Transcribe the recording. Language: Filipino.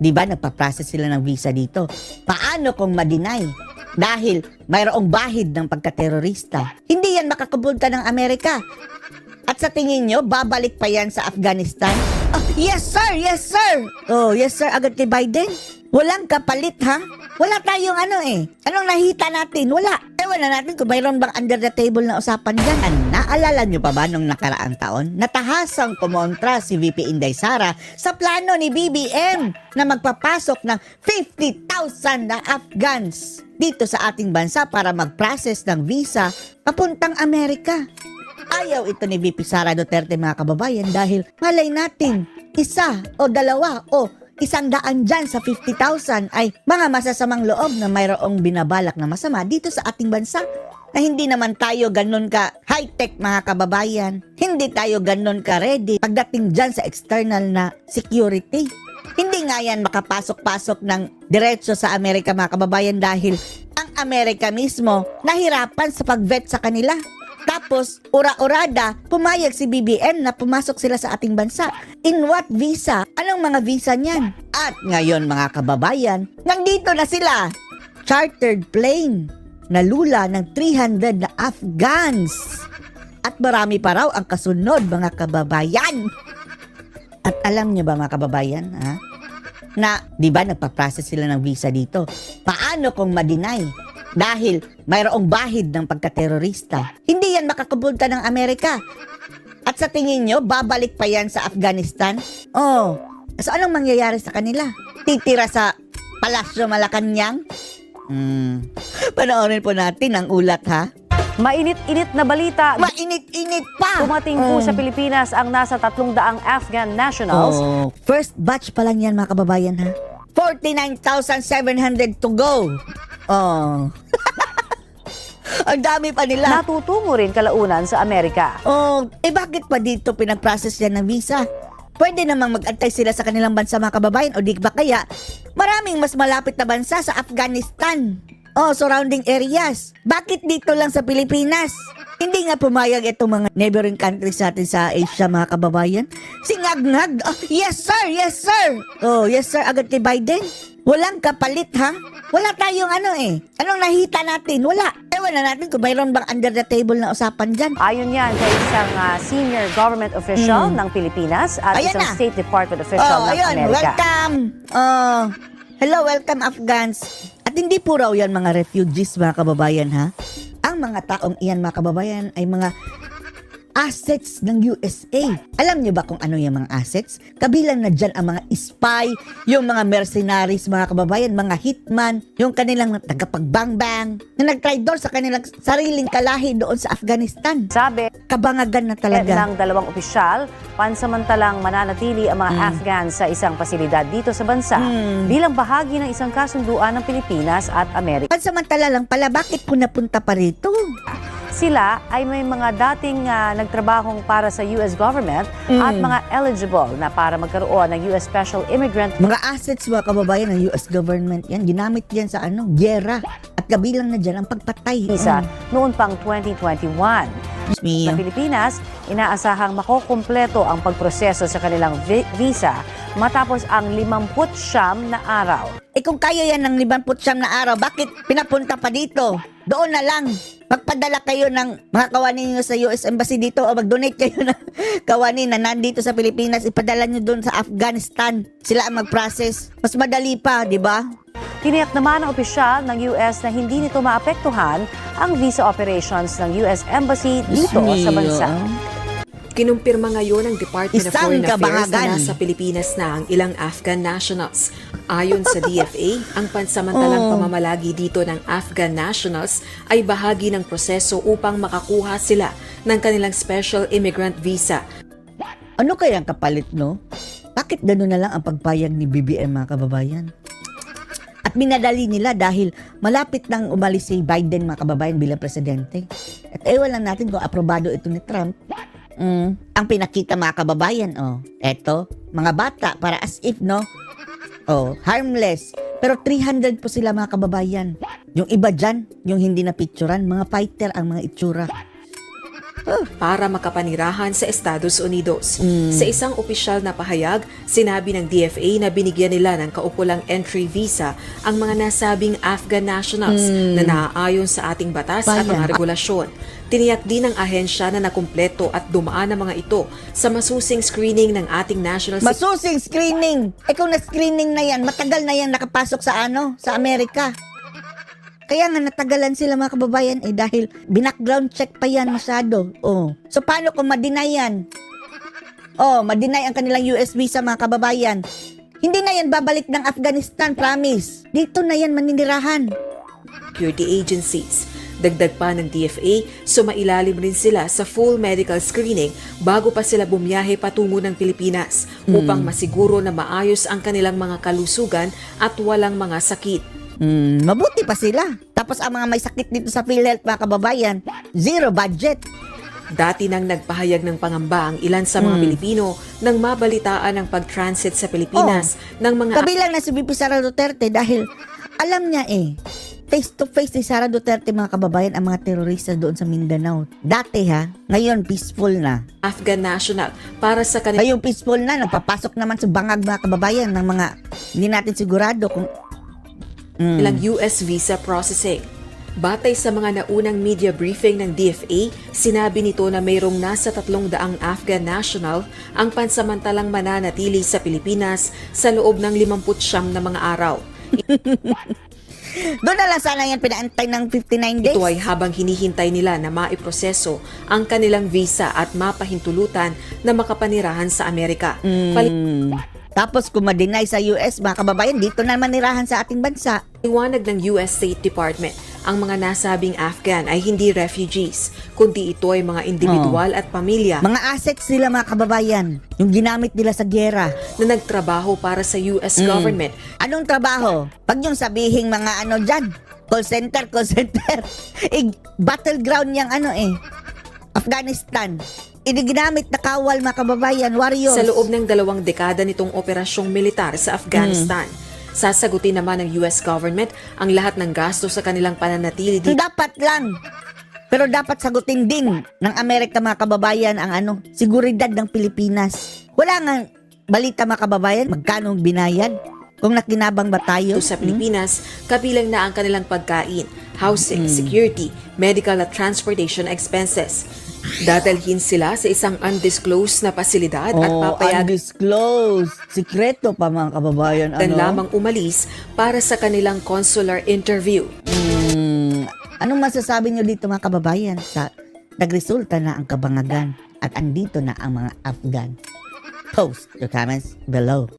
Di ba nagpa-process sila ng visa dito? Paano kung ma-deny? Dahil mayroong bahid ng pagkaterorista. Hindi yan makakabulta ng Amerika. At sa tingin nyo, babalik pa yan sa Afghanistan? Oh, yes sir, yes sir! Oh, yes sir, agad kay Biden. Walang kapalit ha? Wala tayong Anong nahita natin? Wala. Ewan na natin kung mayroon bang under the table na usapan dyan. Naalala nyo pa ba nung nakaraang taon? Natahasang kumontra si VP Inday Sara sa plano ni BBM na magpapasok ng 50,000 na Afghans dito sa ating bansa para mag-process ng visa papuntang Amerika. Ayaw ito ni VP Sara Duterte mga kababayan dahil malay natin, isa o dalawa o 100 dyan sa 50,000 ay mga masasamang loob na mayroong binabalak na masama dito sa ating bansa. Na hindi naman tayo ganun ka high-tech mga kababayan. Hindi tayo ganun ka ready pagdating dyan sa external na security. Hindi nga yan makapasok-pasok ng diretso sa Amerika mga kababayan dahil ang Amerika mismo nahirapan sa pag-vet sa kanila. Tapos, ura-urada, pumayag si BBM na pumasok sila sa ating bansa. In what visa? Anong mga visa niyan? At ngayon mga kababayan, nandito na sila. Chartered plane na lula ng 300 na Afghans. At marami pa raw ang kasunod mga kababayan. At alam niyo ba mga kababayan, na di ba nagpa-process sila ng visa dito? Paano kung ma-deny? Dahil mayroong bahid ng pagkaterorista. Hindi yan makakabulta ng Amerika. At sa tingin nyo, babalik pa yan sa Afghanistan? Oh, so anong mangyayari sa kanila? Titira sa Palasyo Malacanang? Panoorin po natin ang ulat ha. Mainit-init na balita. Mainit-init pa! Tumating po sa Pilipinas ang nasa 300 Afghan nationals. Oh, first batch pa lang yan mga kababayan ha. 49,700 to go. Oh. Ang dami pa nila. Natutungo rin kalaunan sa Amerika. Oh, bakit pa dito pinag-process yan ng visa? Pwede namang mag-antay sila sa kanilang bansa mga kababayan o di ba kaya maraming mas malapit na bansa sa Afghanistan. Oh, surrounding areas. Bakit dito lang sa Pilipinas? Hindi nga pumayag itong mga neighboring countries natin sa Asia mga kababayan. Singag-ngag. Oh, yes sir, yes sir. Oh, yes sir, agad kay Biden. Walang kapalit ha? Wala tayong Anong nahita natin? Wala. Ewan na natin kung mayroon bang under the table na usapan dyan. Ayon yan kay isang senior government official ng Pilipinas at Ayan isang na. State Department official ng ayun, Amerika. welcome. Hello, welcome Afghans. At hindi po raw yan mga refugees mga kababayan ha? Ang mga taong iyan mga kababayan ay mga assets ng USA. Alam niyo ba kung ano yung mga assets? Kabilang na dyan ang mga spy, yung mga mercenaries, mga kababayan, mga hitman, yung kanilang tagapagbangbang, na nag-traitor sa kanilang sariling kalahi doon sa Afghanistan. Sabi Kabangagan na talaga. ng dalawang opisyal, pansamantalang mananatili ang mga Afghans sa isang pasilidad dito sa bansa bilang bahagi ng isang kasunduan ng Pilipinas at Amerika. Pansamantala lang pala, bakit po napunta pa rito? Sila ay may mga dating nagtrabahong para sa US government at mga eligible na para magkaroon ng US Special Immigrant Mga assets mga kababayan ng US government yan, ginamit yan sa giyera. At kabilang na dyan ang pagpatay. visa noon pang 2021. Sa Pilipinas, inaasahang makukumpleto ang pagproseso sa kanilang visa matapos ang 59 na araw. Kung kaya yan ng 59 na araw, bakit pinapunta pa dito? Doon na lang. Magpadala kayo ng mga kawani nyo sa US Embassy dito o mag-donate kayo ng kawani na nandito sa Pilipinas. Ipadala nyo doon sa Afghanistan. Sila ang mag-process. Mas madali pa, di ba? Tiniyak naman ng opisyal ng US na hindi nito maapektuhan ang visa operations ng US Embassy dito sa bansa. Kinumpirma ngayon ng Department of Isang Foreign Affairs na kabangagan. nasa Pilipinas na ang ilang Afghan nationals. Ayon sa DFA, ang pansamantalang pamamalagi dito ng Afghan nationals ay bahagi ng proseso upang makakuha sila ng kanilang Special Immigrant Visa. Ano kaya ang kapalit, no? Bakit gano'n na lang ang pagpayag ni BBM mga kababayan? At minadali nila dahil malapit nang umalis si Biden mga kababayan bilang presidente. At ewan lang natin kung aprobado ito ni Trump. Ang pinakita mga kababayan, eto, mga bata, para as if, no? Harmless. Pero 300 po sila mga kababayan. Yung iba dyan, yung hindi na picturan, mga fighter ang mga itsura. para makapanirahan sa Estados Unidos. Sa isang opisyal na pahayag, sinabi ng DFA na binigyan nila ng kaukulang entry visa ang mga nasabing Afghan nationals na naaayon sa ating batas at mga regulasyon. Tiniyak din ng ahensya na nakumpleto at dumaan ang mga ito sa masusing screening ng ating national Masusing screening. Kung na-screening na yan, matagal na yan nakapasok sa sa Amerika. Kaya nga natagalan sila mga kababayan dahil binackground check pa yan masyado. So paano kung ma-deny yan? Ma-deny ang kanilang US visa mga kababayan. Hindi na yan babalik ng Afghanistan, promise. Dito na yan maninirahan. security agencies. Dagdag pa ng DFA, sumailalim rin sila sa full medical screening bago pa sila bumiyahe patungo ng Pilipinas upang masiguro na maayos ang kanilang mga kalusugan at walang mga sakit. Mabuti pa sila. Tapos ang mga may sakit dito sa PhilHealth mga kababayan, zero budget. Dati nang nagpahayag ng pangamba ang ilan sa mga Pilipino nang mabalitaan ang pag-transit sa Pilipinas ng mga Kabilang na si VP Sara Duterte dahil alam niya face to face ni Sara Duterte mga kababayan ang mga terorista doon sa Mindanao. Dati ngayon peaceful na. Afghan national para sa kanilang Ngayon peaceful na, nagpapasok naman sa bangag mga kababayan ng mga hindi natin sigurado kung US visa processing. Batay sa mga naunang media briefing ng DFA, sinabi nito na mayroong nasa 300 Afghan national ang pansamantalang mananatili sa Pilipinas sa loob ng 59 na mga araw. doon na lang sana yan pinaantay ng 59 days. Ito ay habang hinihintay nila na maiproseso ang kanilang visa at mapahintulutan na makapanirahan sa Amerika. Tapos kung ma-deny sa US mga kababayan, dito na manirahan sa ating bansa. Liwanag ng US State Department, ang mga nasabing Afghan ay hindi refugees, kundi ito ay mga individual at pamilya Mga assets nila mga kababayan, yung ginamit nila sa gyera. na nagtrabaho para sa US government. Anong trabaho? Pag yung sabihing mga dyan, call center. Battleground yung Afghanistan. Ginamit na kawal mga kababayan, warriors. Sa loob ng 2 dekada nitong operasyong militar sa Afghanistan, sasagutin naman ng US government ang lahat ng gasto sa kanilang pananatili dito. Dapat lang. Pero dapat sagutin din ng Amerika mga kababayan ang seguridad ng Pilipinas. Wala nga balita mga kababayan, magkano ang binayad? Kung nakinabang ba tayo? Sa Pilipinas, kabilang na ang kanilang pagkain, housing, security, medical at transportation expenses. Dadalhin sila sa isang undisclosed na pasilidad at papayagan Undisclosed. Sikreto pa mga kababayan. lamang umalis para sa kanilang consular interview. Anong masasabi nyo dito mga kababayan sa nagresulta na ang kabangagan at andito na ang mga Afghan? Post your comments below.